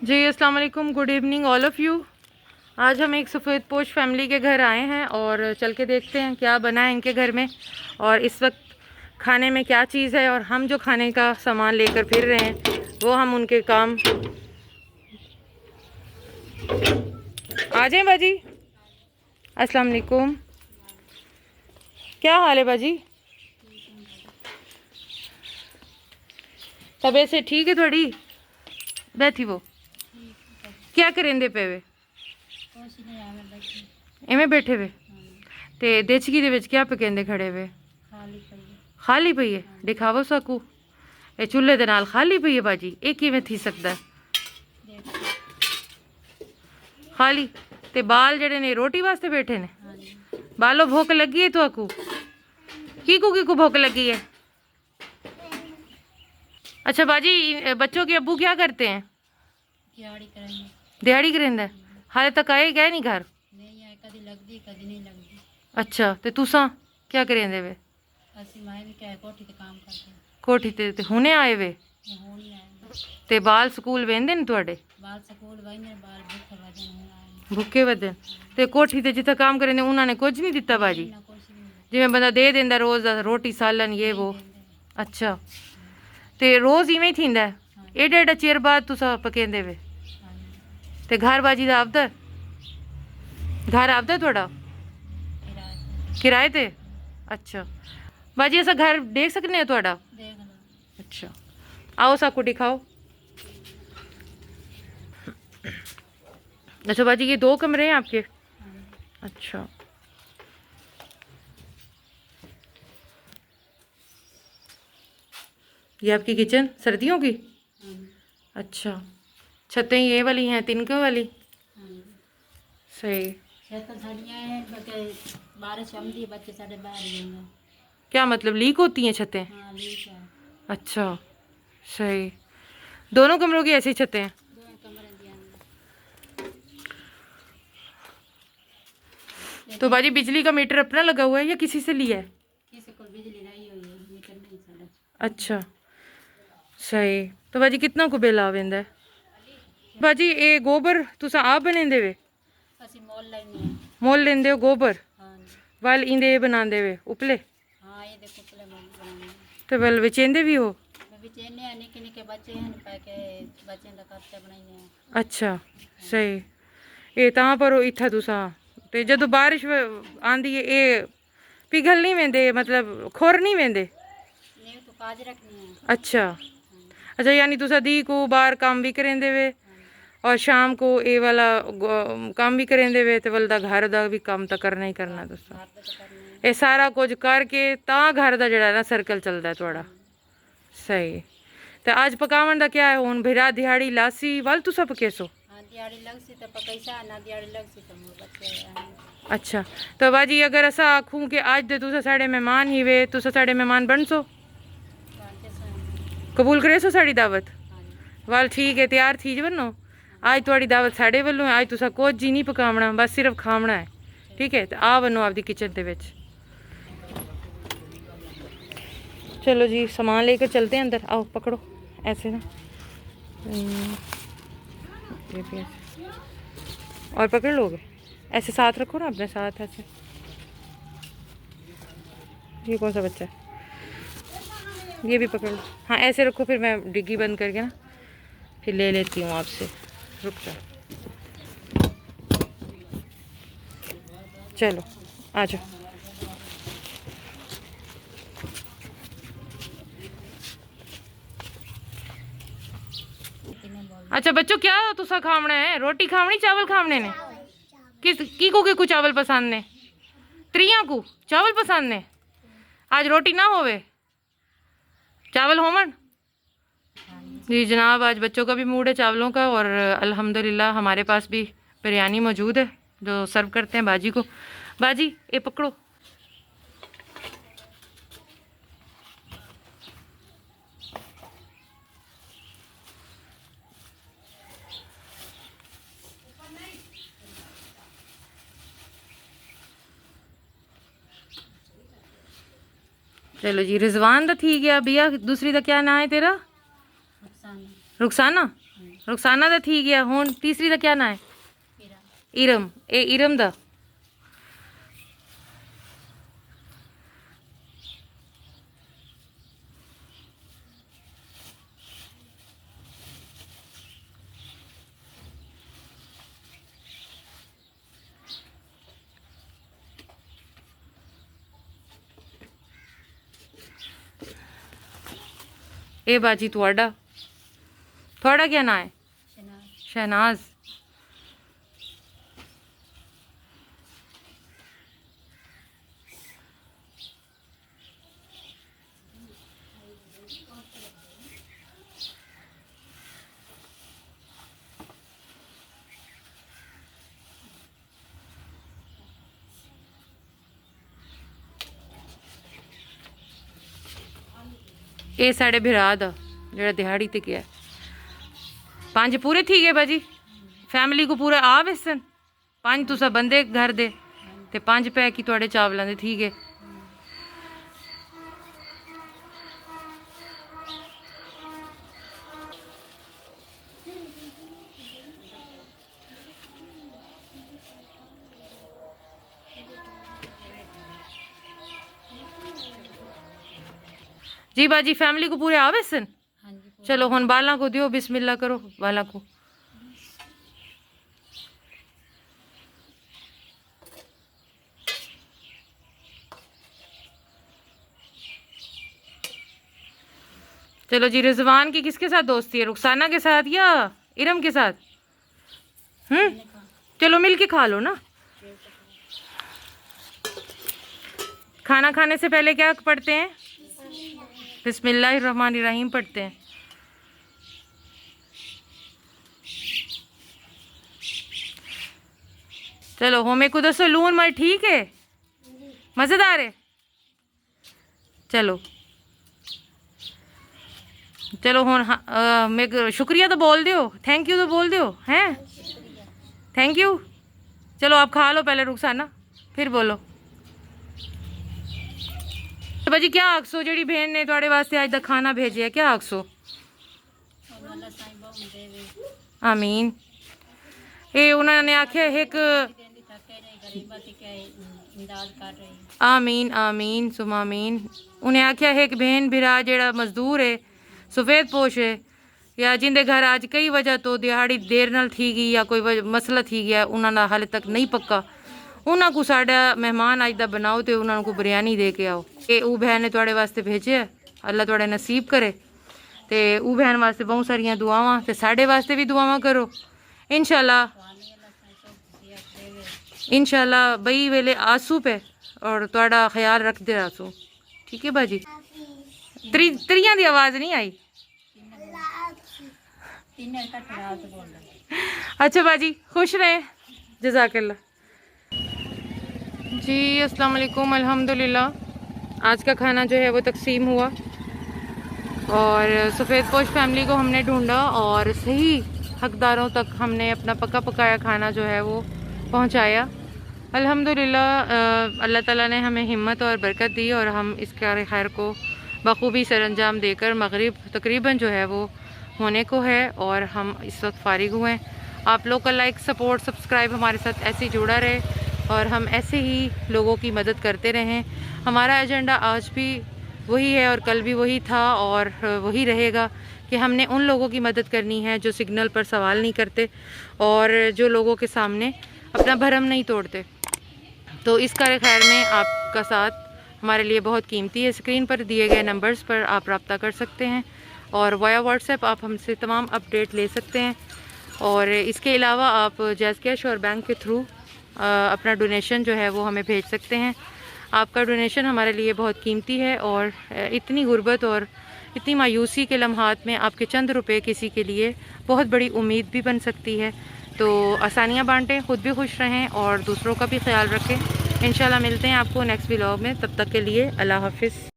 जी अस्सलाम वालेकुम, good evening all of you. आज हम एक सफ़ेद पोश फैमिली के घर आए हैं और चल के देखते हैं क्या बना है इनके घर में और इस वक्त खाने में क्या चीज़ है, और हम जो खाने का सामान लेकर फिर रहे हैं वो हम उनके काम। आ जाएं बाजी। अस्सलाम वालेकुम, क्या हाल है बाजी? तबीयत से ठीक है थोड़ी? बैठी वो क्या करेंदे पे वे एवें बैठे वे ते देचकी दे विच क्या पकेंदे खड़े वे? खाली पई है, दिखावो सकू ए चूल्हे दे नाल खाली पई है बाजी, ये किवें थी सकदा है? खाली ते बाल जड़े ने रोटी वास्ते बैठे ने? बालो भूख लगी है तो आकू की भूख लगी है? अच्छा बाजी, बच्चों के अब्बू क्या करते हैं? दिहाड़ी करेंदा है। हाले तक आए गए नहीं घर? अच्छा ते तुसा क्या करेंदे वे? कोठी ते हुने आए वे ते बाल स्कूल वेंदे ने तुहाडे? भुखे वदन ते कोठी ते जिथे काम करेंदे उन्होंने कुछ नहीं दिता बाजी? जिवें बंदा दे देंदा रोज़ दा रोटी सालन ये वो। अच्छा ते रोज़ इवें ही थींदा है? एडा एडा चिर बाद तुसा पकेंदे वे ते घर बाजी दा आपदा? घर आपदा थोड़ा किराए ते? अच्छा बाजी ऐसा घर देख सकने हैं थोड़ा? अच्छा आओ साकू दिखाओ। अच्छा बाजी ये 2 कमरे हैं आपके? अच्छा ये आपकी किचन सर्दियों की? अच्छा छतें ये वाली हैं तिनके वाली? सही। क्या मतलब लीक होती हैं छतें? अच्छा सही। दोनों कमरों की ऐसी छतें हैं? तो बाजी बिजली का मीटर अपना लगा हुआ है या किसी से लिया है? अच्छा सही। तो बाजी कितना को बिल आवेंदा है? बाजी ये गोबर तुसा आप बनेंदे वे? मोल लेंदे हो गोबर? वल इंदे बनांदे वे उपले? तो वल बेचेंदे भी हो? अच्छा सही। ये तां पर इत्था तुसा ते जदों बारिश आंदी है ये पिघल नहीं वेंदे, मतलब खुर नहीं वेंदे? अच्छा अच्छा यानी तुसा दी को बाहर काम भी करेंदे वे और शाम को ये वाला काम भी करेंदे वे ते वलदा घर दा भी काम तो करना ही करना तुसा। ये सारा कुछ करके तां घर दा जड़ा ना सर्कल चलदा है थोड़ा। सही। तो आज पकावन दा क्या है हुन? भिरा दिहाड़ी लासी वल तुसा पकेसो? अच्छा तो बाजी अगर असा आखूं कि आज दे तुसा साढ़े मेहमान ही वे, तुसा साढ़े मेहमान बनसो? कबूल करेसो साड़ी दावत? वाल ठीक है, तैयार थी वनो। आज थोड़ी दावत साढ़े वालों है, आज तुसा कुछ जी नहीं पकावना, बस सिर्फ खावना है। ठीक है तो आ बनो आपकी किचन के विच। चलो जी सामान लेकर चलते हैं अंदर, आओ पकड़ो ऐसे ना ये भी ऐसे और पकड़ लोगे, ऐसे साथ रखो ना अपने साथ ऐसे। ये कौन सा बच्चा है? ये भी पकड़ लो, हाँ ऐसे रखो, फिर मैं डिग्गी बंद करके ना फिर ले लेती हूँ आपसे। रुक जाओ, चलो आ जाओ। अच्छा बच्चों क्या तुसा खावना है? रोटी खावनी चावल खावने ने? किस की को चावल पसंद ने? त्रिया को चावल पसंद ने? आज रोटी ना होवे चावल होवन? जी जनाब आज बच्चों का भी मूड है चावलों का, और अल्हम्दुलिल्लाह हमारे पास भी बिरयानी मौजूद है जो सर्व करते हैं बाजी को। बाजी ये पकड़ो। चलो जी रिजवान दा थी गया भैया, दूसरी दा क्या नाम है तेरा? रुखसाना। रुखसाना दा थी गया हुन तीसरी दा क्या ना है इरम ए इरम दा ए बाजी थोड़ा थोड़ा क्या ना है शहनाज ये साढ़े भरा दा जेड़ा दिहाड़ी ते गया 5 पूरे थी गए बाजी फैमिली को पूरा आ वेसन 5 तुसा बंदे घर दे ते 5 पैक ही थोड़े चावलों दे थी गए जी बाजी फैमिली को पूरे आवे सन चलो हुन बाला को दियो बिस्मिल्लाह करो बाला को चलो जी रिजवान की किसके साथ दोस्ती है रुखसाना के साथ या इरम के साथ चलो मिल के खा लो ना खाना खाने से पहले क्या पढ़ते हैं बिस्मिल्लाहिर्रहमानिर्रहीम पढ़ते हैं चलो हो मेरे को दसो लून मर ठीक है मज़ेदार है चलो चलो हुन मेरे शुक्रिया तो बोल दियो थैंक यू तो बोल दियो हैं थैंक यू चलो आप खा लो पहले रुखसाना फिर बोलो तो भाजी क्या आखसो जी बहन ने थोड़े वास्ते अज तक खाना भेजे क्या आखसो आमीन ये उन्होंने आख्या एक आमीन आमीन सुम आमीन उन्हें आख्या एक बहन बिरा जेड़ा मजदूर है सफ़ेद पोश है या जिंदे घर आज कई वजह तो दिहाड़ी देर नाल थी गई या कोई मसला थी गया उन्होंने हाले तक नहीं पक्का उन्होंने को साड़ा मेहमान अज दा बनाओ तो उन्होंने को बिरयानी दे के आओ ये वो बहन ने थोड़े वास्ते भेजे अल्लाह थोड़े नसीब करे तो वो बहन वास्ते बहुत सारिया दुआवां ते साढ़े वास्ते भी दुआवां करो इंशाल्लाह बई वेले आंसू पे और थोड़ा ख्याल रखते आंसू ठीक है बाजी त्रिया की आवाज़ नहीं आई अच्छा बाजी खुश रहे जज़ाकल्लाह जी अस्सलाम वालेकुम अल्हम्दुलिल्लाह आज का खाना जो है वो तकसीम हुआ और सफ़ेद पोश फैमिली को हमने ढूंढा और सही हकदारों तक हमने अपना पका पकाया खाना जो है वो पहुंचाया अल्हम्दुलिल्लाह अल्लाह ताला ने हमें हिम्मत और बरकत दी और हम इस कार खैर को बखूबी सरअंजाम देकर मगरिब तकरीबन जो है वो होने को है और हम इस वक्त फारिग हुए आप लोग का लाइक सपोर्ट सब्सक्राइब हमारे साथ ऐसे ही जुड़ा रहे और हम ऐसे ही लोगों की मदद करते रहें हमारा एजेंडा आज भी वही है और कल भी वही था और वही रहेगा कि हमने उन लोगों की मदद करनी है जो सिग्नल पर सवाल नहीं करते और जो लोगों के सामने अपना भरम नहीं तोड़ते तो इस कार खैर में आपका साथ हमारे लिए बहुत कीमती है स्क्रीन पर दिए गए नंबर्स पर आप रब्ता कर सकते हैं और वाया व्हाट्सएप आप हमसे तमाम अपडेट ले सकते हैं और इसके अलावा आप जैज़ कैश और बैंक के थ्रू अपना डोनेशन जो है वो हमें भेज सकते हैं आपका डोनेशन हमारे लिए बहुत कीमती है और इतनी गुर्बत और इतनी मायूसी के लम्हात में आपके चंद रुपए किसी के लिए बहुत बड़ी उम्मीद भी बन सकती है तो आसानियाँ बांटें ख़ुद भी खुश रहें और दूसरों का भी ख्याल रखें इंशाल्लाह मिलते हैं आपको नेक्स्ट व्लॉग में तब तक के लिए अल्लाह हाफिज़।